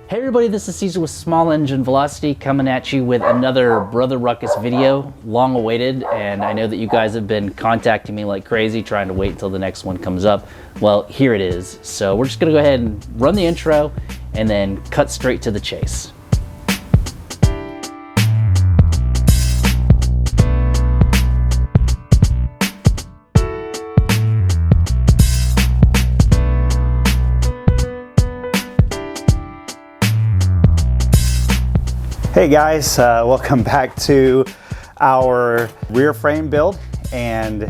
Hey everybody, this is Caesar with Small Engine Velocity coming at you with another Brother Ruckus video, long awaited, and I know that you guys have been contacting me like crazy trying to wait until the next one comes up. Well, here it is. So we're just gonna go ahead and run the intro and then cut straight to the chase. Hey guys, welcome back to our rear frame build, and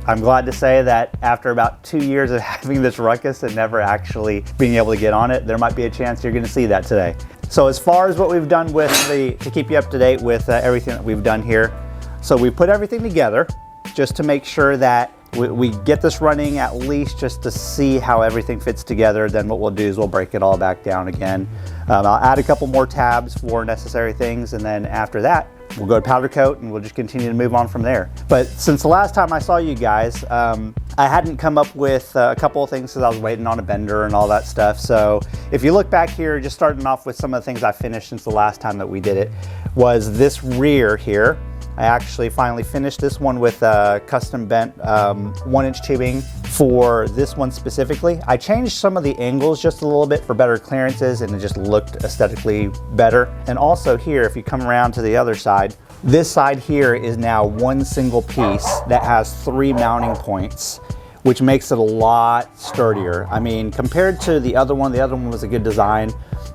I'm glad to say that after about 2 years of having this Ruckus and never actually being able to get on it, there might be a chance you're going to see that today. So as far as what we've done with to keep you up to date with everything that we've done here, so we put everything together just to make sure that we get this running at least just to see how everything fits together. Then what we'll do is we'll break it all back down again. I'll add a couple more tabs for necessary things, and then after that we'll go to powder coat and we'll just continue to move on from there. But since the last time I saw you guys, I hadn't come up with a couple of things because I was waiting on a bender and all that stuff. So if you look back here, just starting off with some of the things I finished since the last time that we did it, was this rear here. I actually finally finished this one with custom bent 1-inch tubing for this one specifically. I changed some of the angles just a little bit for better clearances, and it just looked aesthetically better. And also here, if you come around to the other side, this side here is now one single piece that has 3 mounting points, which makes it a lot sturdier. I mean, compared to the other one was a good design,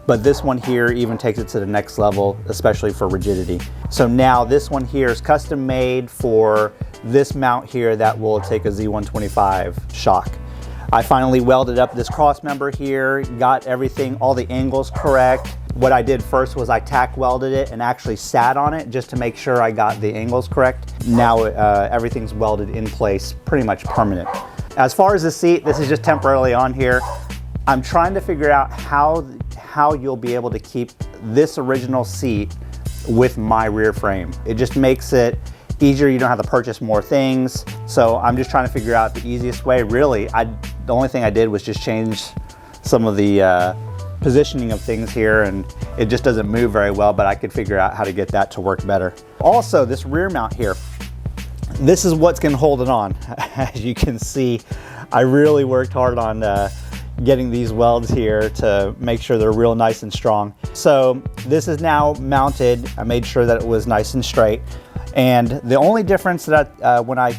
but this one here even takes it to the next level, especially for rigidity. So now this one here is custom made for this mount here that will take a Z125 shock. I finally welded up this cross member here, got everything, all the angles correct. What I did first was I tack welded it and actually sat on it just to make sure I got the angles correct. Now everything's welded in place, pretty much permanent. As far as the seat, this is just temporarily on here. I'm trying to figure out how you'll be able to keep this original seat with my rear frame. It just makes it easier. You don't have to purchase more things. So I'm just trying to figure out the easiest way. Really, the only thing I did was just change some of the positioning of things here, and it just doesn't move very well, but I could figure out how to get that to work better. Also, this rear mount here, this is what's gonna hold it on. As you can see, I really worked hard on getting these welds here to make sure they're real nice and strong. So this is now mounted. I made sure that it was nice and straight. And the only difference that when I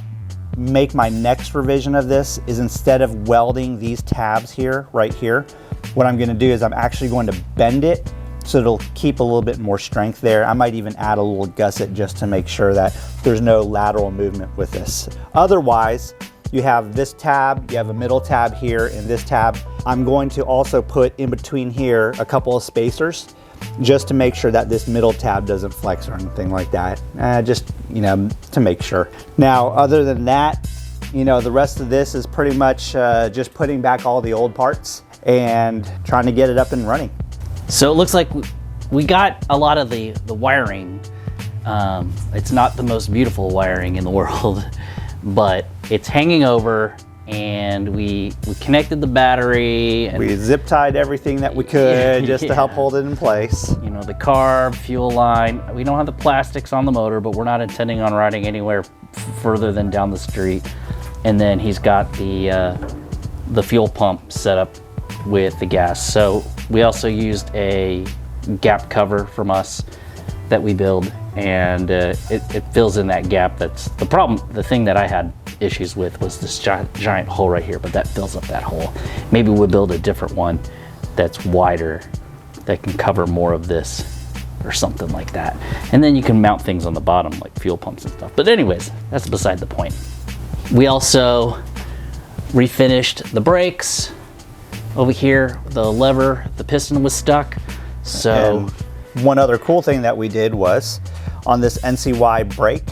make my next revision of this is, instead of welding these tabs here, right here, what I'm gonna do is I'm actually going to bend it so it'll keep a little bit more strength there. I might even add a little gusset just to make sure that there's no lateral movement with this. Otherwise, you have this tab, you have a middle tab here, and this tab. I'm going to also put in between here a couple of spacers just to make sure that this middle tab doesn't flex or anything like that. Just, you know, to make sure. Now, other than that, you know, the rest of this is pretty much just putting back all the old parts and trying to get it up and running. So it looks like we got a lot of the wiring. It's not the most beautiful wiring in the world, but it's hanging over, and we connected the battery. And we zip tied everything that we could just to help hold it in place. You know, the carb, fuel line. We don't have the plastics on the motor, but we're not intending on riding anywhere further than down the street. And then he's got the fuel pump set up with the gas. So we also used a gap cover from us that we build, and it fills in that gap. That's the problem. The thing that I had issues with was this giant hole right here, but that fills up that hole. Maybe we'll build a different one that's wider that can cover more of this or something like that. And then you can mount things on the bottom like fuel pumps and stuff. But anyways, that's beside the point. We also refinished the brakes over here. The lever, the piston was stuck. So one other cool thing that we did was on this NCY brake,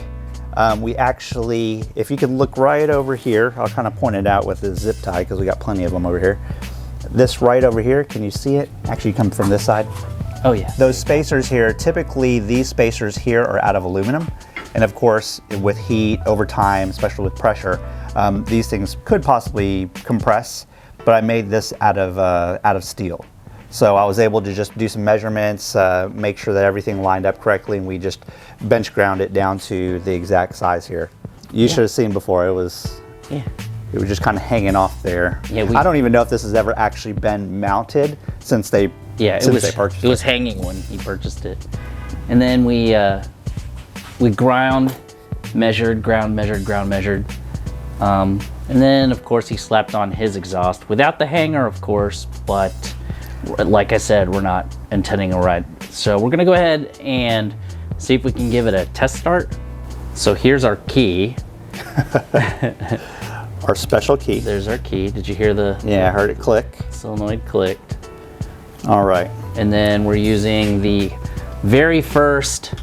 we actually, if you can look right over here, I'll kind of point it out with the zip tie because we got plenty of them over here. This right over here, can you see it? Actually come from this side. Oh yeah. Those spacers here, typically these spacers here are out of aluminum. And of course, with heat over time, especially with pressure, these things could possibly compress, but I made this out of steel. So I was able to just do some measurements, make sure that everything lined up correctly, and we just bench ground it down to the exact size here. You should have seen before, it was just kind of hanging off there. Yeah, I don't even know if this has ever actually been mounted since they purchased it. It was hanging when he purchased it. And then we ground measured. And then, of course, he slapped on his exhaust without the hanger, of course, but like I said, we're not intending to ride. So we're gonna go ahead and see if we can give it a test start. So here's our key. Our special key. There's our key. Did you hear the... Yeah, I heard it click. Solenoid clicked. All right. And then we're using the very first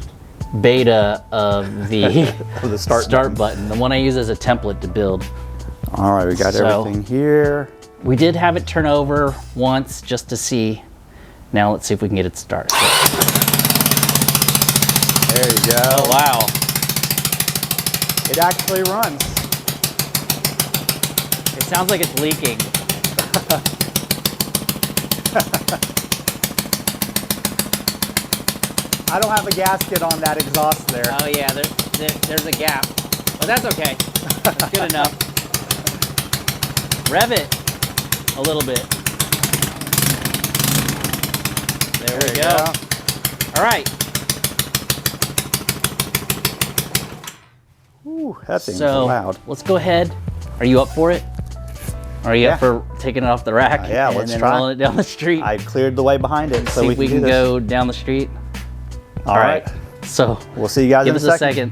beta of the, the start button, the one I use as a template to build. All right, we got everything here. We did have it turn over once just to see. Now let's see if we can get it started. There you go. Oh, wow. It actually runs. It sounds like it's leaking. I don't have a gasket on that exhaust there. Oh yeah, there's a gap. But that's okay. That's good enough. Rev it a little bit. There we go. All right. Ooh, that thing's loud. Let's go ahead. Are you up for it? Are you up for taking it off the rack? Yeah, let's try. Rolling it down the street. I cleared the way behind it, so see if we can go down the street. All right. So we'll see you guys in a second. Give us a second.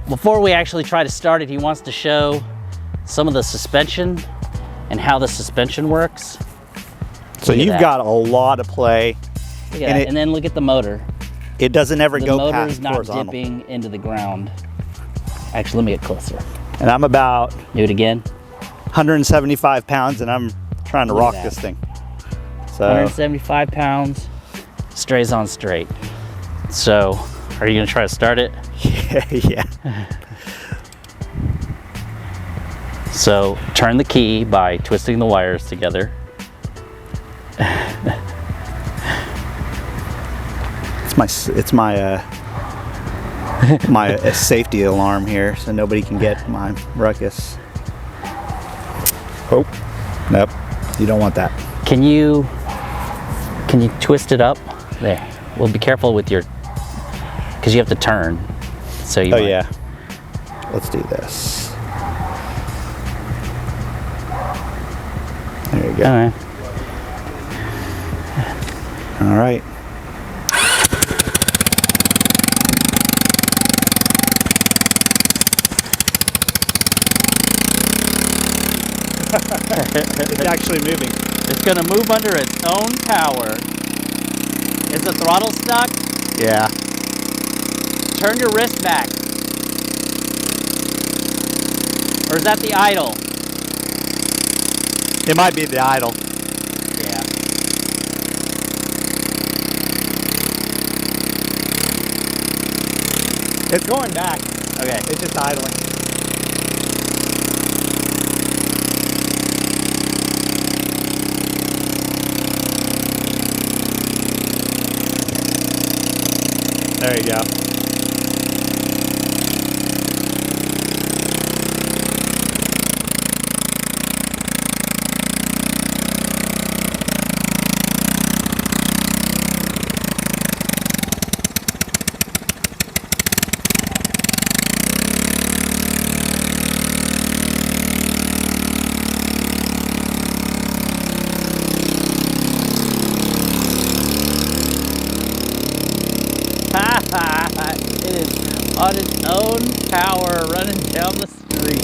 Before we actually try to start it, he wants to show some of the suspension and how the suspension works. So you've got a lot of play. Look at that. And then look at the motor. It doesn't ever go past horizontal. The motor is not dipping into the ground. Actually, let me get closer. And I'm about... Do it again. 175 pounds, and I'm trying to rock this thing. So 175 pounds, strays on straight. So, are you gonna try to start it? Yeah. So turn the key by twisting the wires together. It's my my safety alarm here, so nobody can get my Ruckus. Oh, nope, you don't want that. Can you twist it up? There. Well, be careful with your, because you have to turn. So you. Oh yeah. Let's do this. There you go. All right. All right. It's actually moving. It's gonna move under its own power. Is the throttle stuck? Yeah. Turn your wrist back. Or is that the idle? It might be the idle. Yeah. It's going back. Okay. It's just idling. There you go. power running down the street.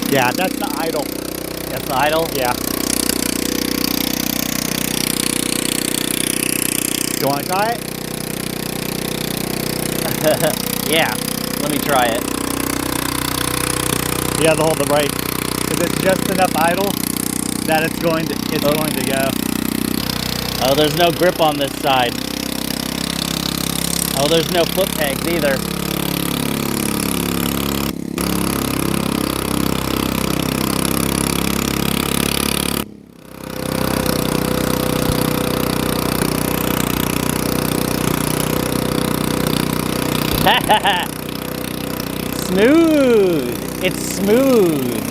Yeah, that's the idle. That's the idle? Yeah. Do you want to try it? Yeah, let me try it. You have to hold the brake because it's just enough idle that it's going to go. Oh, there's no grip on this side. Oh, there's no foot pegs either. Smooth. It's smooth.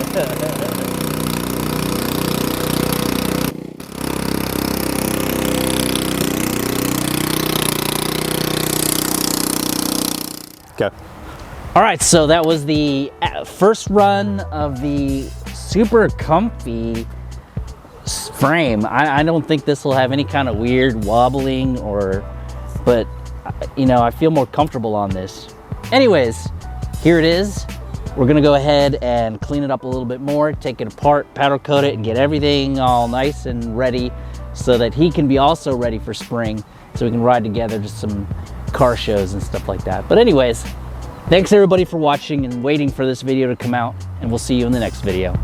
Go. All right, so that was the first run of the super comfy frame. I don't think this will have any kind of weird wobbling but you know, I feel more comfortable on this. Anyways, here it is. We're gonna go ahead and clean it up a little bit more, take it apart, powder coat it, and get everything all nice and ready so that he can be also ready for spring, so we can ride together to some car shows and stuff like that. But anyways, thanks everybody for watching and waiting for this video to come out, and we'll see you in the next video.